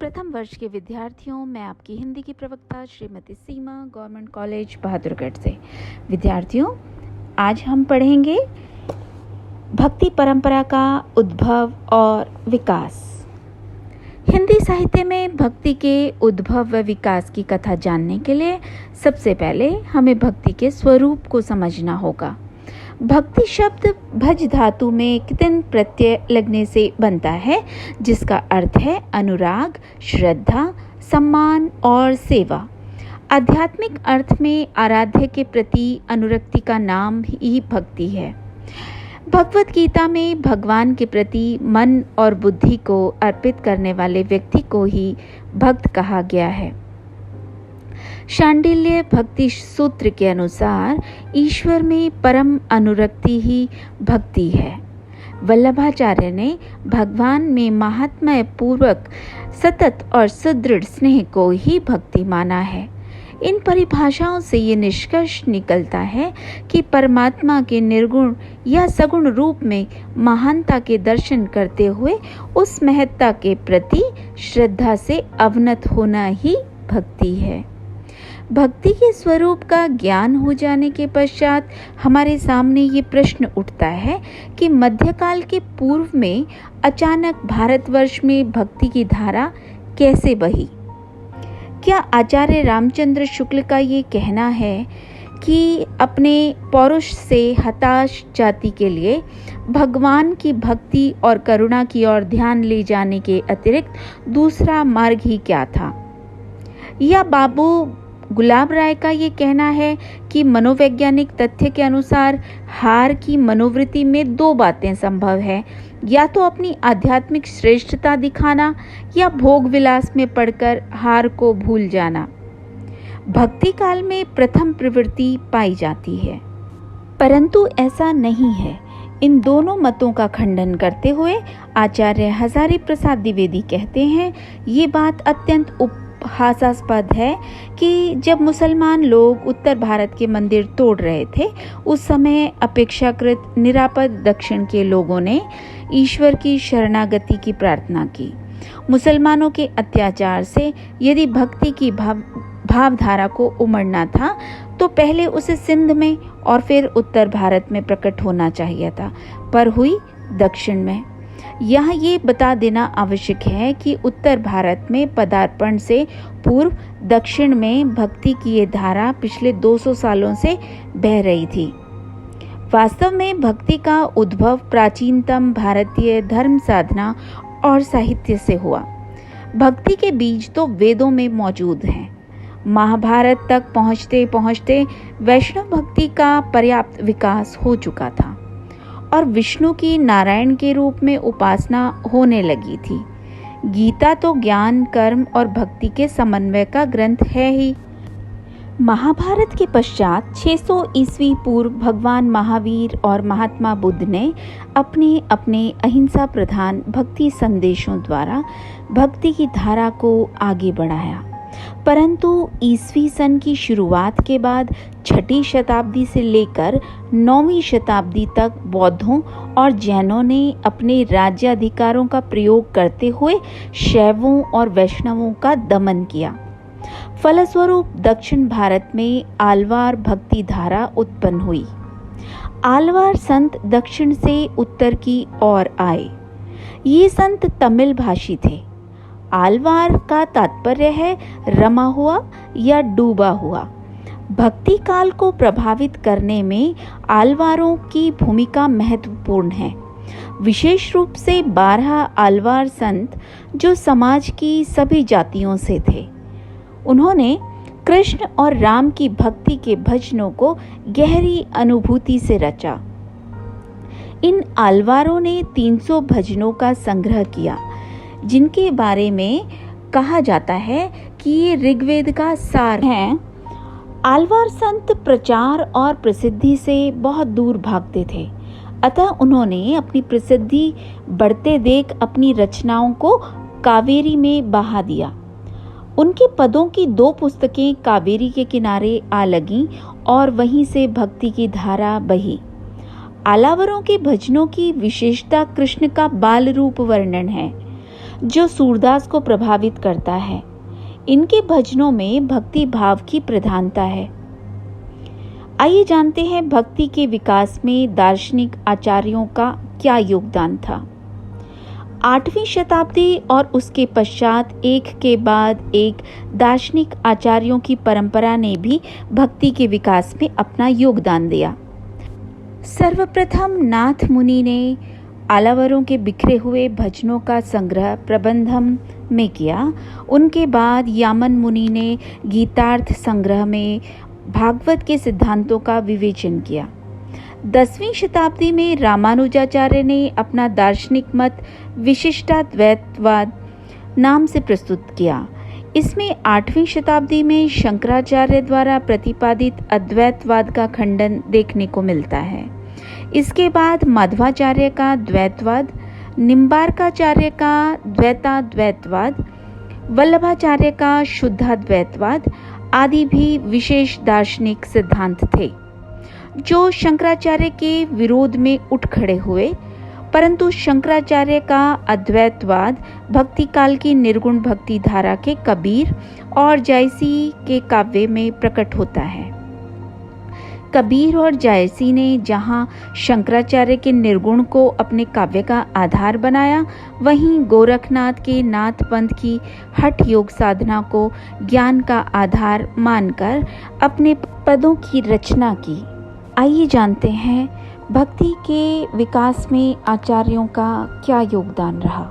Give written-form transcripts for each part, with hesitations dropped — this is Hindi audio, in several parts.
प्रथम वर्ष के विद्यार्थियों, मैं आपकी हिंदी की प्रवक्ता श्रीमती सीमा, गवर्नमेंट कॉलेज बहादुरगढ़ से। विद्यार्थियों, आज हम पढ़ेंगे भक्ति परंपरा का उद्भव और विकास। हिंदी साहित्य में भक्ति के उद्भव व विकास की कथा जानने के लिए सबसे पहले हमें भक्ति के स्वरूप को समझना होगा। भक्ति शब्द भज धातु में कितन प्रत्यय लगने से बनता है, जिसका अर्थ है अनुराग, श्रद्धा, सम्मान और सेवा। आध्यात्मिक अर्थ में आराध्य के प्रति अनुरक्ति का नाम ही भक्ति है। भगवत गीता में भगवान के प्रति मन और बुद्धि को अर्पित करने वाले व्यक्ति को ही भक्त कहा गया है। शांडिल्य भक्ति सूत्र के अनुसार ईश्वर में परम अनुरक्ति ही भक्ति है। वल्लभाचार्य ने भगवान में महात्म्य पूर्वक सतत और सुदृढ़ स्नेह को ही भक्ति माना है। इन परिभाषाओं से ये निष्कर्ष निकलता है कि परमात्मा के निर्गुण या सगुण रूप में महानता के दर्शन करते हुए उस महत्ता के प्रति श्रद्धा से अवनत होना ही भक्ति है। भक्ति के स्वरूप का ज्ञान हो जाने के पश्चात हमारे सामने ये प्रश्न उठता है कि मध्यकाल के पूर्व में अचानक भारतवर्ष में भक्ति की धारा कैसे बही। क्या आचार्य रामचंद्र शुक्ल का ये कहना है कि अपने पौरुष से हताश जाति के लिए भगवान की भक्ति और करुणा की ओर ध्यान ले जाने के अतिरिक्त दूसरा मार्ग ही क्या था? या बाबू गुलाब राय का ये कहना है कि मनोवैज्ञानिक तथ्य के अनुसार हार की मनोवृत्ति में दो बातें संभव है, या तो अपनी आध्यात्मिक श्रेष्ठता दिखाना या भोग विलास में पड़कर हार को भूल जाना। भक्ति काल में प्रथम प्रवृत्ति पाई जाती है, परंतु ऐसा नहीं है। इन दोनों मतों का खंडन करते हुए आचार्य हजारी प्रसाद द्विवेदी कहते हैं, ये बात अत्यंत हास्यास्पद है कि जब मुसलमान लोग उत्तर भारत के मंदिर तोड़ रहे थे, उस समय अपेक्षाकृत निरापद दक्षिण के लोगों ने ईश्वर की शरणागति की प्रार्थना की। मुसलमानों के अत्याचार से यदि भक्ति की भावधारा को उमड़ना था तो पहले उसे सिंध में और फिर उत्तर भारत में प्रकट होना चाहिए था, पर हुई दक्षिण में। यहाँ ये बता देना आवश्यक है कि उत्तर भारत में पदार्पण से पूर्व दक्षिण में भक्ति की ये धारा पिछले 200 सालों से बह रही थी। वास्तव में भक्ति का उद्भव प्राचीनतम भारतीय धर्म साधना और साहित्य से हुआ। भक्ति के बीज तो वेदों में मौजूद हैं। महाभारत तक पहुँचते पहुँचते वैष्णव भक्ति का पर्याप्त विकास हो चुका था और विष्णु की नारायण के रूप में उपासना होने लगी थी। गीता तो ज्ञान, कर्म और भक्ति के समन्वय का ग्रंथ है ही। महाभारत के पश्चात 600 ईस्वी पूर्व भगवान महावीर और महात्मा बुद्ध ने अपने अपने अहिंसा प्रधान भक्ति संदेशों द्वारा भक्ति की धारा को आगे बढ़ाया, परंतु ईस्वी सन की शुरुआत के बाद 6ठी शताब्दी से लेकर 9वीं शताब्दी तक बौद्धों और जैनों ने अपने राज्याधिकारों का प्रयोग करते हुए शैवों और वैष्णवों का दमन किया। फलस्वरूप दक्षिण भारत में आलवार भक्ति धारा उत्पन्न हुई। आलवार संत दक्षिण से उत्तर की ओर आए। ये संत तमिल भाषी थे। आलवार का तात्पर्य है रमा हुआ या डूबा हुआ। भक्ति काल को प्रभावित करने में आलवारों की भूमिका महत्वपूर्ण है। विशेष रूप से 12 आलवार संत जो समाज की सभी जातियों से थे। उन्होंने कृष्ण और राम की भक्ति के भजनों को गहरी अनुभूति से रचा। इन आलवारों ने 300 भजनों का संग्रह किया, जिनके बारे में कहा जाता है कि ये ऋग्वेद का सार हैं। आलवार संत प्रचार और प्रसिद्धि से बहुत दूर भागते थे, अतः उन्होंने अपनी प्रसिद्धि बढ़ते देख अपनी रचनाओं को कावेरी में बहा दिया। उनके पदों की 2 पुस्तकें कावेरी के किनारे आ लगीं और वहीं से भक्ति की धारा बही। आलावरों के भजनों की विशेषता कृष्ण का बाल रूप वर्णन है। जो सूरदास को प्रभावित करता है। इनके भजनों में भक्ति भाव की प्रधानता है। आइए जानते हैं भक्ति के विकास में दार्शनिक आचार्यों का क्या योगदान था। 8वीं शताब्दी और उसके पश्चात एक के बाद एक दार्शनिक आचार्यों की परंपरा ने भी भक्ति के विकास में अपना योगदान दिया। सर्वप्रथम नाथ मुनि ने आलावरों के बिखरे हुए भजनों का संग्रह प्रबंधम में किया। उनके बाद यामन मुनि ने गीतार्थ संग्रह में भागवत के सिद्धांतों का विवेचन किया। 10वीं शताब्दी में रामानुजाचार्य ने अपना दार्शनिक मत विशिष्टाद्वैतवाद नाम से प्रस्तुत किया। इसमें 8वीं शताब्दी में शंकराचार्य द्वारा प्रतिपादित अद्वैतवाद का खंडन देखने को मिलता है। इसके बाद माधवाचार्य का द्वैतवाद, निम्बार्काचार्य का द्वैताद्वैतवाद, वल्लभाचार्य का शुद्धाद्वैतवाद आदि भी विशेष दार्शनिक सिद्धांत थे जो शंकराचार्य के विरोध में उठ खड़े हुए। परंतु शंकराचार्य का अद्वैतवाद भक्ति काल की निर्गुण भक्ति धारा के कबीर और जायसी के काव्य में प्रकट होता है। कबीर और जायसी ने जहाँ शंकराचार्य के निर्गुण को अपने काव्य का आधार बनाया, वहीं गोरखनाथ के नाथ पंथ की हठ योग साधना को ज्ञान का आधार मानकर अपने पदों की रचना की। आइए जानते हैं भक्ति के विकास में आचार्यों का क्या योगदान रहा।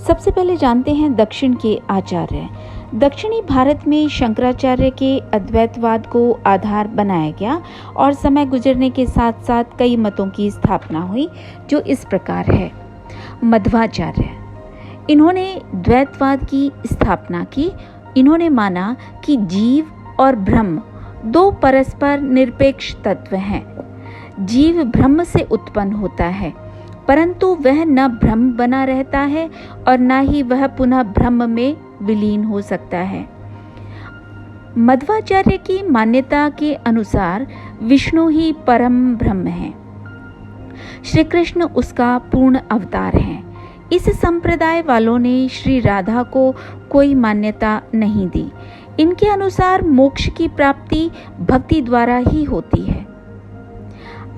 सबसे पहले जानते हैं दक्षिण के आचार्य। दक्षिणी भारत में शंकराचार्य के अद्वैतवाद को आधार बनाया गया और समय गुजरने के साथ साथ कई मतों की स्थापना हुई जो इस प्रकार है। मध्वाचार्य, इन्होंने द्वैतवाद की स्थापना की। इन्होंने माना कि जीव और ब्रह्म दो परस्पर निरपेक्ष तत्व हैं। जीव ब्रह्म से उत्पन्न होता है, परंतु वह न ब्रह्म बना रहता है और न ही वह पुनः ब्रह्म में विलीन हो सकता है। मध्वाचार्य की मान्यता के अनुसार विष्णु ही परम ब्रह्म है, श्री कृष्ण उसका पूर्ण अवतार है। इस संप्रदाय वालों ने श्री राधा को कोई मान्यता नहीं दी। इनके अनुसार मोक्ष की प्राप्ति भक्ति द्वारा ही होती है।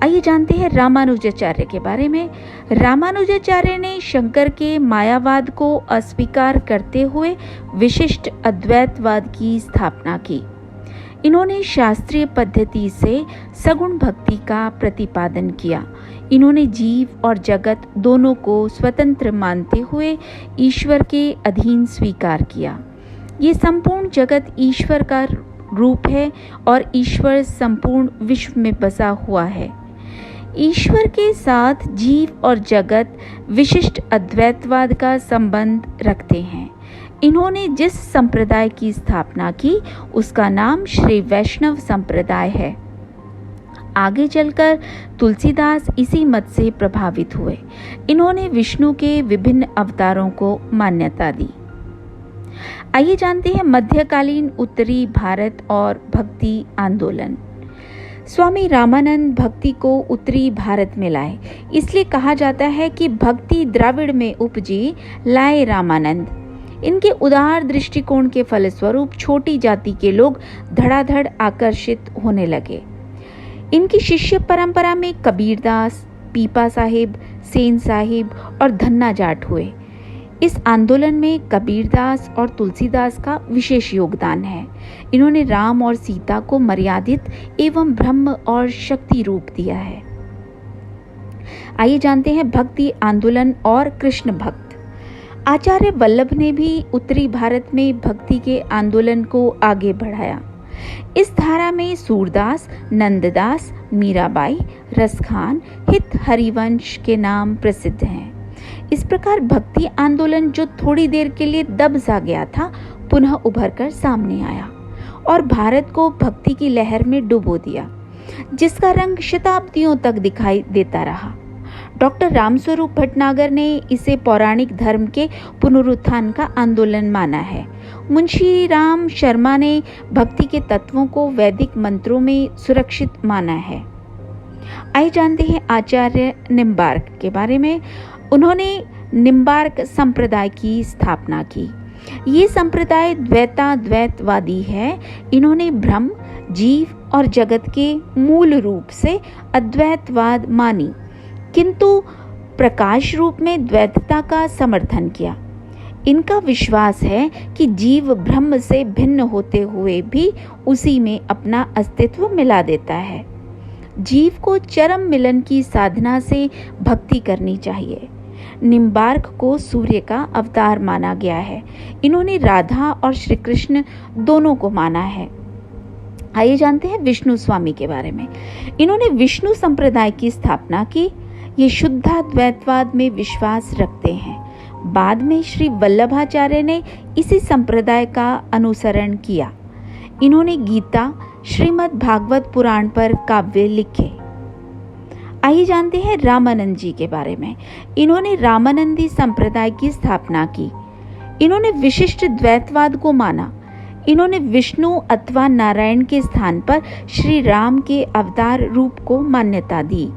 आइए जानते हैं रामानुजाचार्य के बारे में। रामानुजाचार्य ने शंकर के मायावाद को अस्वीकार करते हुए विशिष्ट अद्वैतवाद की स्थापना की। इन्होंने शास्त्रीय पद्धति से सगुण भक्ति का प्रतिपादन किया। इन्होंने जीव और जगत दोनों को स्वतंत्र मानते हुए ईश्वर के अधीन स्वीकार किया। ये संपूर्ण जगत ईश्वर का रूप है और ईश्वर संपूर्ण विश्व में बसा हुआ है। ईश्वर के साथ जीव और जगत विशिष्ट अद्वैतवाद का संबंध रखते हैं। इन्होंने जिस संप्रदाय की स्थापना की उसका नाम श्री वैष्णव संप्रदाय है। आगे चलकर तुलसीदास इसी मत से प्रभावित हुए। इन्होंने विष्णु के विभिन्न अवतारों को मान्यता दी। आइए जानते हैं मध्यकालीन उत्तरी भारत और भक्ति आंदोलन। स्वामी रामानंद भक्ति को उत्तरी भारत में लाए। इसलिए कहा जाता है कि भक्ति द्राविड़ में उपजी लाए रामानंद। इनके उदार दृष्टिकोण के फलस्वरूप छोटी जाति के लोग धड़ाधड़ आकर्षित होने लगे। इनकी शिष्य परंपरा में कबीरदास, पीपा साहिब, सेन साहिब और धन्ना जाट हुए। इस आंदोलन में कबीरदास और तुलसीदास का विशेष योगदान है। इन्होंने राम और सीता को मर्यादित एवं ब्रह्म और शक्ति रूप दिया है। आइए जानते हैं भक्ति आंदोलन और कृष्ण भक्त। आचार्य वल्लभ ने भी उत्तरी भारत में भक्ति के आंदोलन को आगे बढ़ाया। इस धारा में सूरदास, नंददास, मीराबाई, रसखान, हित हरिवंश के नाम प्रसिद्ध हैं। इस प्रकार भक्ति आंदोलन जो थोड़ी देर के लिए दब सा गया था, पुनः उभर कर सामने आया और भारत को भक्ति की लहर में डुबो दिया, जिसका रंग शताब्दियों तक दिखाई देता रहा। डॉक्टर रामस्वरूप भटनागर ने इसे पौराणिक धर्म के पुनरुत्थान का आंदोलन माना है। मुंशी राम शर्मा ने भक्ति के तत्वों को वैदिक मंत्रों में सुरक्षित माना है। आइए जानते हैं आचार्य निम्बार्क के बारे में। उन्होंने निम्बार्क संप्रदाय की स्थापना की। ये संप्रदाय द्वैतवादी है। इन्होंने ब्रह्म, जीव और जगत के मूल रूप से अद्वैतवाद मानी, किंतु प्रकाश रूप में द्वैतता का समर्थन किया। इनका विश्वास है कि जीव ब्रह्म से भिन्न होते हुए भी उसी में अपना अस्तित्व मिला देता है। जीव को चरम मिलन की साधना से भक्ति करनी चाहिए। निम्बार्क को सूर्य का अवतार माना गया है। इन्होंने राधा और श्री कृष्ण दोनों को माना है। आइए जानते हैं विष्णु स्वामी के बारे में। इन्होंने विष्णु संप्रदाय की स्थापना की। ये शुद्धाद्वैतवाद में विश्वास रखते हैं। बाद में श्री वल्लभाचार्य ने इसी संप्रदाय का अनुसरण किया। इन्होंने गीता, श्रीमद् भागवत पुराण पर काव्य लिखे। आइए जानते हैं रामानंद जी के बारे में। इन्होंने रामानंदी संप्रदाय की स्थापना की। इन्होंने विशिष्ट द्वैतवाद को माना। इन्होंने विष्णु अथवा नारायण के स्थान पर श्री राम के अवतार रूप को मान्यता दी।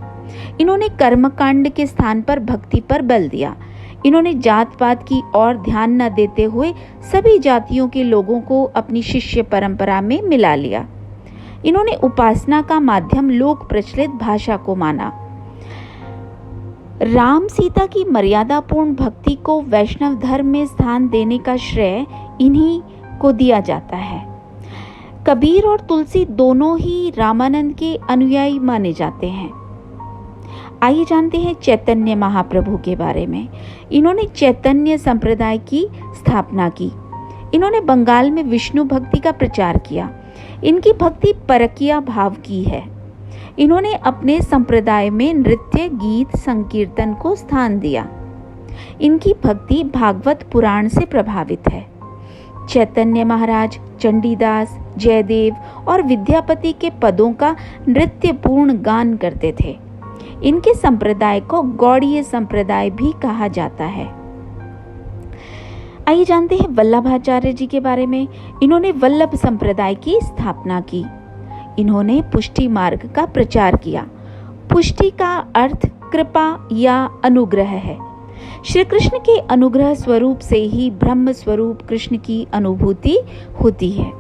इन्होंने कर्मकांड के स्थान पर भक्ति पर बल दिया। इन्होंने जात पात की ओर ध्यान न देते हुए सभी जातियों के लोगों को अपनी शिष्य परंपरा में मिला लिया। इन्होंने उपासना का माध्यम लोक प्रचलित भाषा को माना। राम सीता की मर्यादापूर्ण भक्ति को वैष्णव धर्म में स्थान देने का श्रेय इन्हीं को दिया जाता है। कबीर और तुलसी दोनों ही रामानंद के अनुयायी माने जाते हैं। आइए जानते हैं चैतन्य महाप्रभु के बारे में। इन्होंने चैतन्य संप्रदाय की स्थापना की। इन्होंने बंगाल में विष्णु भक्ति का प्रचार किया। इनकी भक्ति परकीय भाव की है। इन्होंने अपने संप्रदाय में नृत्य, गीत, संकीर्तन को स्थान दिया। इनकी भक्ति भागवत पुराण से प्रभावित है। चैतन्य महाराज चंडीदास, जयदेव और विद्यापति के पदों का नृत्यपूर्ण गान करते थे। इनके संप्रदाय को गौड़ीय संप्रदाय भी कहा जाता है। आइए जानते हैं वल्लभाचार्य जी के बारे में। इन्होंने वल्लभ संप्रदाय की स्थापना की। इन्होंने पुष्टि मार्ग का प्रचार किया। पुष्टि का अर्थ कृपा या अनुग्रह है। श्री कृष्ण के अनुग्रह स्वरूप से ही ब्रह्म स्वरूप कृष्ण की अनुभूति होती है।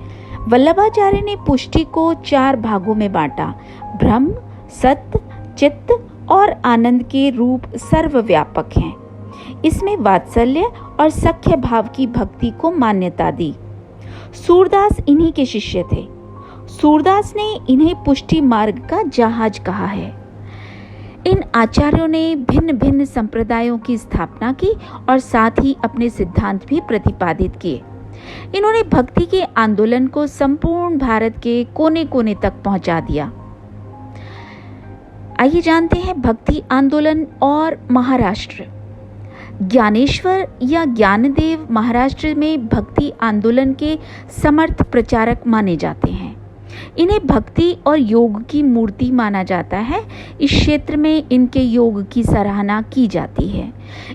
वल्लभाचार्य ने पुष्टि को 4 भागों में बांटा। ब्रह्म, सत्य, चित्त और आनंद के रूप सर्वव्यापक हैं। इसमें वात्सल्य और सख्य भाव की भक्ति को मान्यता दी। सूरदास इन्हीं के शिष्य थे। सूरदास ने इन्हें पुष्टि मार्ग का जहाज कहा है। इन आचार्यों ने भिन्न भिन्न संप्रदायों की स्थापना की और साथ ही अपने सिद्धांत भी प्रतिपादित किए। इन्होंने भक्ति के आंदोलन को संपूर्ण भारत के कोने कोने तक पहुंचा दिया। आइए जानते हैं भक्ति आंदोलन और महाराष्ट्र। ज्ञानेश्वर या ज्ञानदेव महाराष्ट्र में भक्ति आंदोलन के समर्थ प्रचारक माने जाते हैं। इन्हें भक्ति और योग की मूर्ति माना जाता है। इस क्षेत्र में इनके योग की सराहना की जाती है।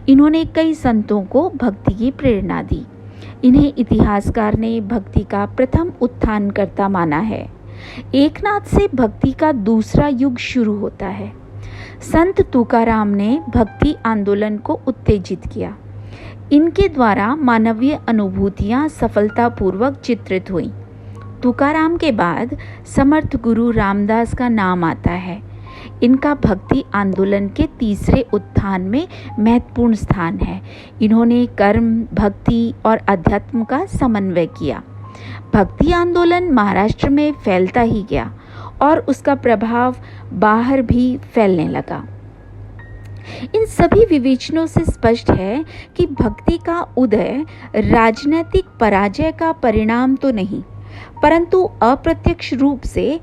इन्होंने कई संतों को भक्ति की प्रेरणा दी। इन्हें इतिहासकार ने भक्ति का प्रथम उत्थानकर्ता माना है। एकनाथ से भक्ति का दूसरा युग शुरू होता है। संत तुकाराम ने भक्ति आंदोलन को उत्तेजित किया। इनके द्वारा मानवीय अनुभूतियां सफलतापूर्वक चित्रित हुई। तुकाराम के बाद समर्थ गुरु रामदास का नाम आता है। इनका भक्ति आंदोलन के तीसरे उत्थान में महत्वपूर्ण स्थान है। इन्होंने कर्म, भक्ति और अध्यात्म का समन्वय किया। भक्ति आंदोलन महाराष्ट्र में फैलता ही गया और उसका प्रभाव बाहर भी फैलने लगा। इन सभी विवेचनों से स्पष्ट है कि भक्ति का उदय राजनीतिक पराजय का परिणाम तो नहीं, परंतु अप्रत्यक्ष रूप से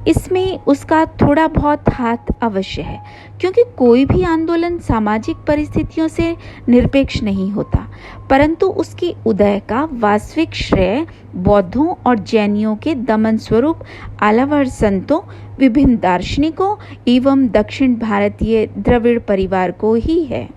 इसमें उसका थोड़ा बहुत हाथ अवश्य है, क्योंकि कोई भी आंदोलन सामाजिक परिस्थितियों से निरपेक्ष नहीं होता, परंतु उसके उदय का वास्तविक श्रेय बौद्धों और जैनियों के दमन स्वरूप आलावर संतों, विभिन्न दार्शनिकों एवं दक्षिण भारतीय द्रविड़ परिवार को ही है।